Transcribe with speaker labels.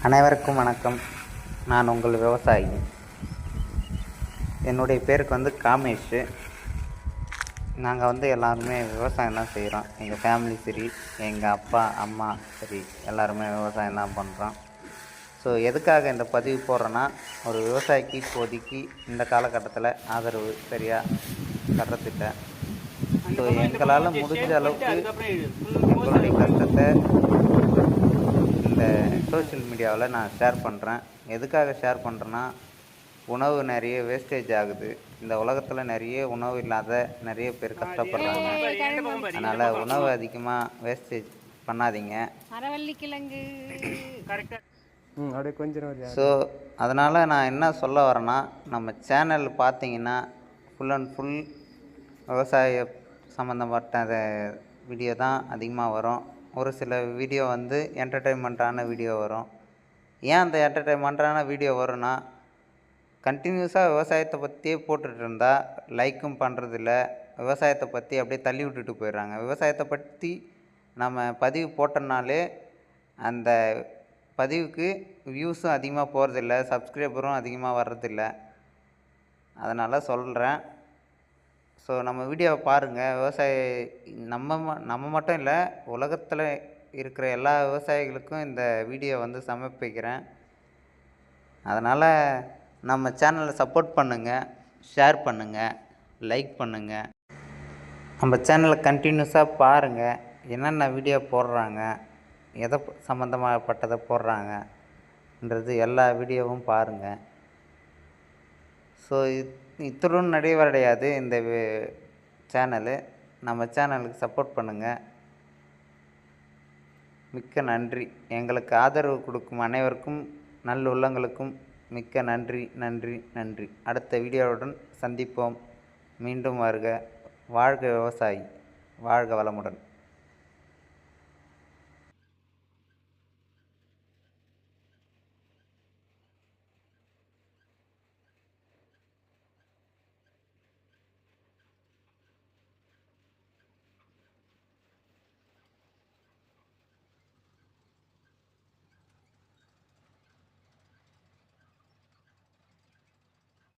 Speaker 1: அனைவருக்கும் வணக்கம். நான் உங்கள் விவசாயி. என்னுடைய பேருக்கு காமேஷ். நாங்கள் எல்லாருமே விவசாயம் தான் செய்கிறோம். எங்கள் ஃபேமிலி சரி, எங்கள் அப்பா அம்மா சரி, எல்லாருமே விவசாயம் தான் பண்ணுறோம். ஸோ எதுக்காக இந்த பதிவு போடுறேன்னா, ஒரு விவசாயிக்கு இப்போதைக்கு இந்த காலகட்டத்தில் ஆதரவு சரியாக தர்றதில்லை. ஸோ எங்களால் முடிஞ்ச அளவுக்கு எங்களுடைய கஷ்டத்தை இந்த சோஷியல் மீடியாவில் நான் ஷேர் பண்ணுறேன். எதுக்காக ஷேர் பண்ணுறேன்னா, உணவு நிறைய வேஸ்டேஜ் ஆகுது. இந்த உலகத்தில் நிறைய உணவு இல்லாத நிறைய பேர் கஷ்டப்படுறாங்க. அதனால் உணவு அதிகமாக வேஸ்டேஜ் பண்ணாதீங்க. ஸோ அதனால் நான் என்ன சொல்ல வரேன்னா, நம்ம சேனல் பார்த்தீங்கன்னா ஃபுல் அண்ட் ஃபுல் விவசாய சம்மந்தப்பட்ட வீடியோ தான் அதிகமாக வரும். ஒரு சில வீடியோ என்டர்டெயின்மெண்ட்டான வீடியோ வரும். ஏன் அந்த என்டர்டெயின்மெண்ட்டான வீடியோ வரும்னா, கண்டினியூஸாக விவசாயத்தை பற்றியே போட்டுட்டு இருந்தால் லைக்கும் பண்ணுறதில்ல. விவசாயத்தை பற்றி அப்படியே தள்ளி விட்டுட்டு போயிடுறாங்க. விவசாயத்தை பற்றி நம்ம பதிவு போட்டோம்னாலே அந்த பதிவுக்கு வியூஸும் அதிகமாக போகிறதில்ல, சப்ஸ்கிரைபரும் அதிகமாக வர்றதில்ல. அதனால் சொல்கிறேன். ஸோ நம்ம வீடியோவை பாருங்கள். நம்ம மட்டும் இல்லை, உலகத்தில் இருக்கிற எல்லா விவசாயிகளுக்கும் இந்த வீடியோ சமர்ப்பிக்கிறேன். அதனால் நம்ம சேனலை சப்போர்ட் பண்ணுங்கள், ஷேர் பண்ணுங்கள், லைக் பண்ணுங்கள். நம்ம சேனலை கண்டினியூஸாக பாருங்கள். என்னென்ன வீடியோ போடுறாங்க, எதை சம்மந்தமாகப்பட்டதை போடுறாங்கன்றது எல்லா வீடியோவும் பாருங்கள். ஸோ இத்துடன் நிறைவடையாது இந்த சேனலு. நம்ம சேனலுக்கு சப்போர்ட் பண்ணுங்கள். மிக்க நன்றி. எங்களுக்கு ஆதரவு கொடுக்கும் அனைவருக்கும் நல்லுள்ளங்களுக்கும் மிக்க நன்றி நன்றி நன்றி. அடுத்த வீடியோவுடன் சந்திப்போம். மீண்டும் வருக. வாழ்க விவசாயி, வாழ்க வளமுடன்.